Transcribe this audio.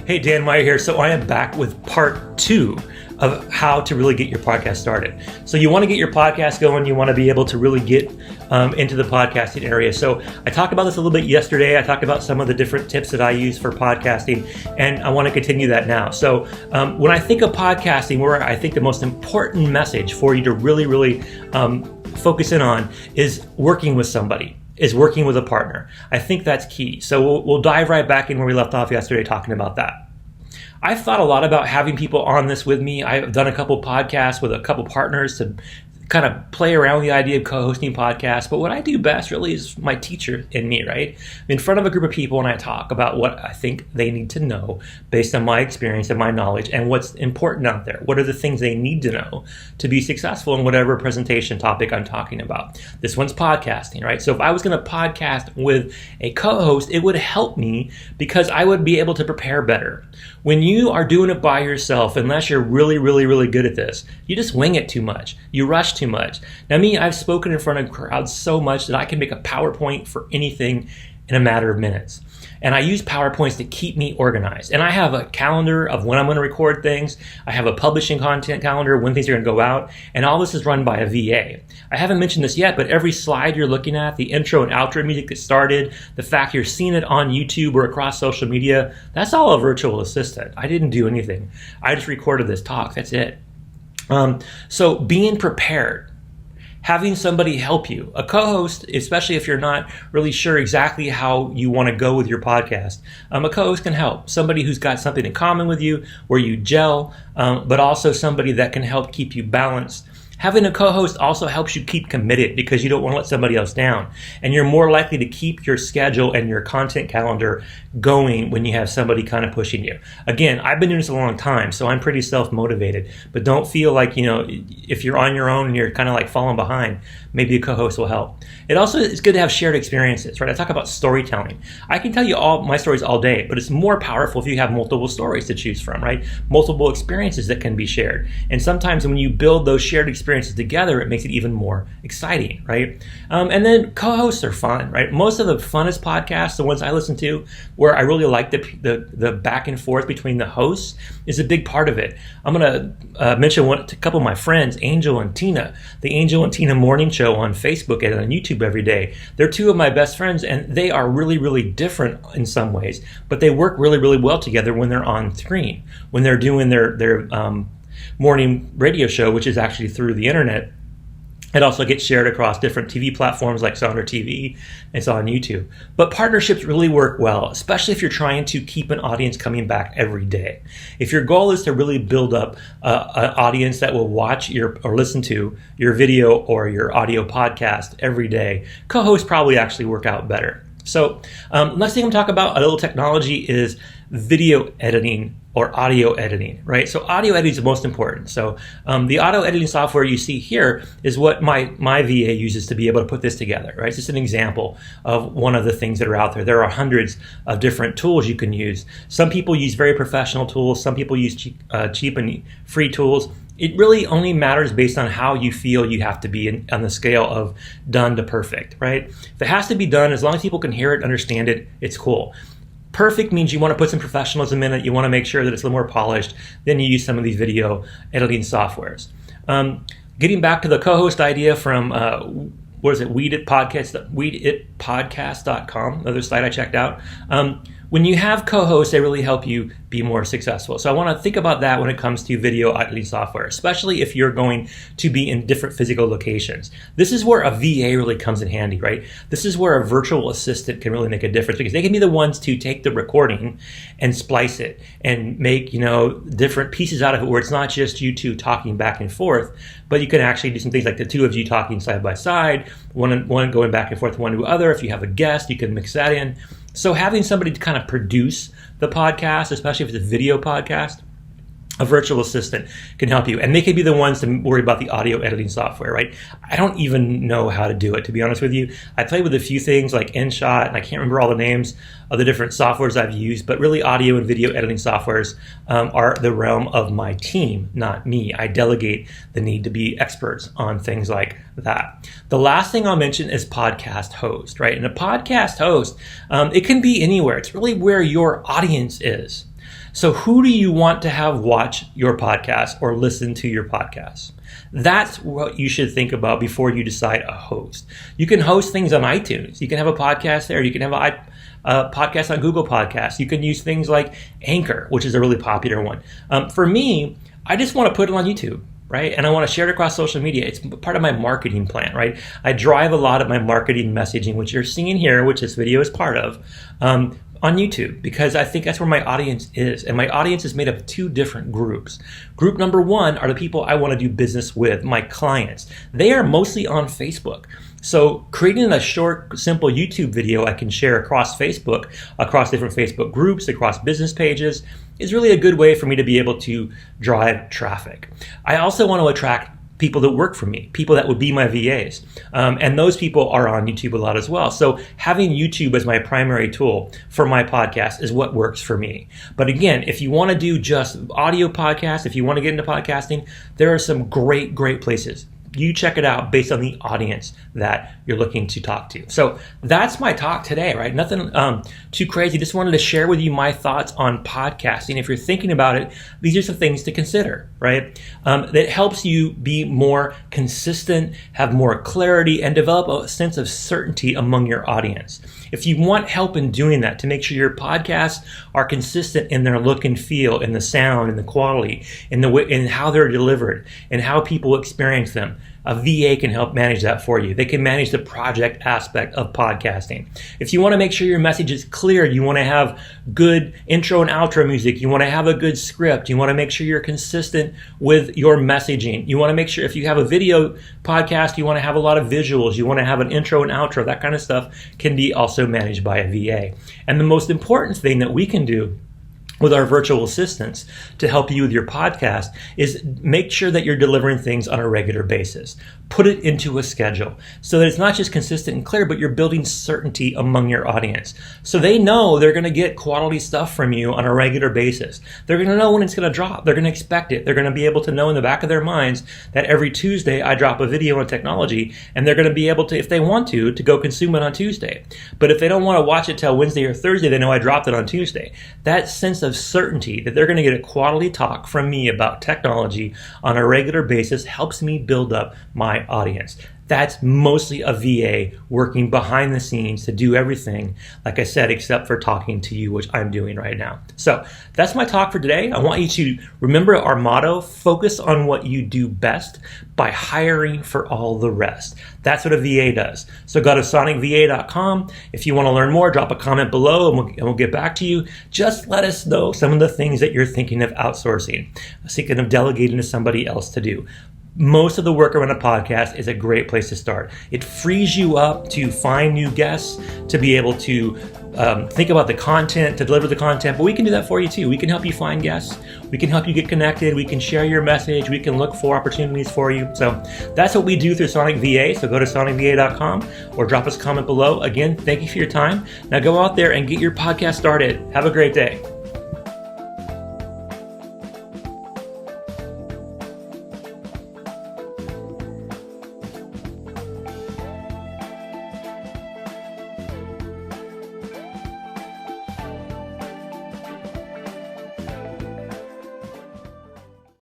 Hey, Dan Meyer here. So I am back with part 2 of how to really get your podcast started. So you want to get your podcast going. You want to be able to really get into the podcasting area. So I talked about this a little bit yesterday. I talked about some of the different tips that I use for podcasting, and I want to continue that now. So when I think of podcasting, where I think the most important message for you to really focus in on is working with somebody. Is working with a partner. I think that's key. So we'll dive right back in where we left off yesterday talking about that. I've thought a lot about having people on this with me. I've done a couple podcasts with a couple partners to kind of play around with the idea of co-hosting podcasts. But what I do best really is my teacher in me, right? I'm in front of a group of people and I talk about what I think they need to know based on my experience and my knowledge and what's important out there. What are the things they need to know to be successful in whatever presentation topic I'm talking about? This one's podcasting, right? So if I was going to podcast with a co-host, it would help me because I would be able to prepare better. When you are doing it by yourself, unless you're really good at this, you just wing it too much. You rush too much. Now me, I've spoken in front of crowds so much that I can make a PowerPoint for anything in a matter of minutes. And I use PowerPoints to keep me organized. And I have a calendar of when I'm going to record things. I have a publishing content calendar, when things are going to go out. And all this is run by a VA. I haven't mentioned this yet, but every slide you're looking at, the intro and outro music that started, the fact you're seeing it on YouTube or across social media, that's all a virtual assistant. I didn't do anything. I just recorded this talk. That's it. So being prepared, having somebody help you, a co-host, especially if you're not really sure exactly how you want to go with your podcast, a co-host can help. Somebody who's got something in common with you, where you gel, but also somebody that can help keep you balanced. Having a co-host also helps you keep committed because you don't want to let somebody else down. And you're more likely to keep your schedule and your content calendar going when you have somebody kind of pushing you. Again, I've been doing this a long time, so I'm pretty self-motivated. But don't feel like, if you're on your own and you're kind of like falling behind, maybe a co-host will help. It also is good to have shared experiences, right? I talk about storytelling. I can tell you all my stories all day, but it's more powerful if you have multiple stories to choose from, right? Multiple experiences that can be shared. And sometimes when you build those shared experiences together, it makes it even more exciting, right? And then co-hosts are fun, right? Most of the funnest podcasts, the ones I listen to, where I really like the back and forth between the hosts, is a big part of it. I'm going to mention a couple of my friends, Angel and Tina, the Angel and Tina Morning Show on Facebook and on YouTube every day. They're two of my best friends, and they are really different in some ways, but they work really well together when they're on screen, when they're doing their morning radio show, which is actually through the internet. It also gets shared across different TV platforms like Sounder TV and it's on YouTube. But partnerships really work well, especially if you're trying to keep an audience coming back every day. If your goal is to really build up an audience that will watch or listen to your video or your audio podcast every day, co-hosts probably actually work out better. So next thing I'm talking about, a little technology, is video editing or audio editing, right? So audio editing is the most important. So the audio editing software you see here is what my VA uses to be able to put this together, right? It's just an example of one of the things that are out there. There are hundreds of different tools you can use. Some people use very professional tools. Some people use cheap and free tools. It really only matters based on how you feel you have to be on the scale of done to perfect, right? If it has to be done, as long as people can hear it, understand it, it's cool. Perfect means you want to put some professionalism in it. You want to make sure that it's a little more polished. Then you use some of these video editing softwares. Getting back to the co-host idea from, weeditpodcast.com, another site I checked out. When you have co-hosts, they really help you be more successful. So I want to think about that when it comes to video editing software, especially if you're going to be in different physical locations. This is where a VA really comes in handy, right? This is where a virtual assistant can really make a difference because they can be the ones to take the recording and splice it and make, different pieces out of it where it's not just you two talking back and forth, but you can actually do some things like the two of you talking side by side, one going back and forth, one to the other. If you have a guest, you can mix that in. So having somebody to kind of produce the podcast, especially if it's a video podcast, a virtual assistant can help you. And they can be the ones to worry about the audio editing software, right? I don't even know how to do it, to be honest with you. I played with a few things like InShot, and I can't remember all the names of the different softwares I've used, but really audio and video editing softwares are the realm of my team, not me. I delegate the need to be experts on things like that. The last thing I'll mention is podcast host, right? And a podcast host, it can be anywhere. It's really where your audience is. So who do you want to have watch your podcast or listen to your podcast? That's what you should think about before you decide a host. You can host things on iTunes. You can have a podcast there. You can have a podcast on Google Podcasts. You can use things like Anchor, which is a really popular one. For me, I just want to put it on YouTube, right? And I want to share it across social media. It's part of my marketing plan, right? I drive a lot of my marketing messaging, which you're seeing here, which this video is part of, on YouTube, because I think that's where my audience is. And my audience is made up of two different groups. Group number one are the people I want to do business with, my clients. They are mostly on Facebook. So creating a short, simple YouTube video I can share across Facebook, across different Facebook groups, across business pages, is really a good way for me to be able to drive traffic. I also want to attract people that work for me, people that would be my VAs. And those people are on YouTube a lot as well. So having YouTube as my primary tool for my podcast is what works for me. But again, if you want to do just audio podcasts, if you want to get into podcasting, there are some great places. You check it out based on the audience that you're looking to talk to. So that's my talk today, right? Nothing too crazy. Just wanted to share with you my thoughts on podcasting. If you're thinking about it, these are some things to consider, right? That helps you be more consistent, have more clarity, and develop a sense of certainty among your audience. If you want help in doing that, to make sure your podcasts are consistent in their look and feel, in the sound, in the quality, in the way, in how they're delivered, and how people experience them, a VA can help manage that for you. They can manage the project aspect of podcasting. If you want to make sure your message is clear, you want to have good intro and outro music, you want to have a good script, you want to make sure you're consistent with your messaging. You want to make sure if you have a video podcast, you want to have a lot of visuals, you want to have an intro and outro, that kind of stuff can be also managed by a VA. And the most important thing that we can do with our virtual assistants to help you with your podcast is make sure that you're delivering things on a regular basis. Put it into a schedule so that it's not just consistent and clear, but you're building certainty among your audience. So they know they're going to get quality stuff from you on a regular basis. They're going to know when it's going to drop. They're going to expect it. They're going to be able to know in the back of their minds that every Tuesday I drop a video on technology, and they're going to be able to, if they want to go consume it on Tuesday. But if they don't want to watch it till Wednesday or Thursday, they know I dropped it on Tuesday. That sense of certainty that they're going to get a quality talk from me about technology on a regular basis helps me build up my audience. That's mostly a VA working behind the scenes to do everything, like I said, except for talking to you, which I'm doing right now. So that's my talk for today. I want you to remember our motto: focus on what you do best by hiring for all the rest. That's what a VA does. So go to sonicva.com. If you want to learn more, drop a comment below and we'll get back to you. Just let us know some of the things that you're thinking of outsourcing, thinking of delegating to somebody else to do. Most of the work around a podcast is a great place to start. It frees you up to find new guests, to be able to think about the content, to deliver the content, but we can do that for you too. We can help you find guests. We can help you get connected. We can share your message. We can look for opportunities for you. So that's what we do through Sonic VA. So go to sonicva.com or drop us a comment below. Again, thank you for your time. Now go out there and get your podcast started. Have a great day.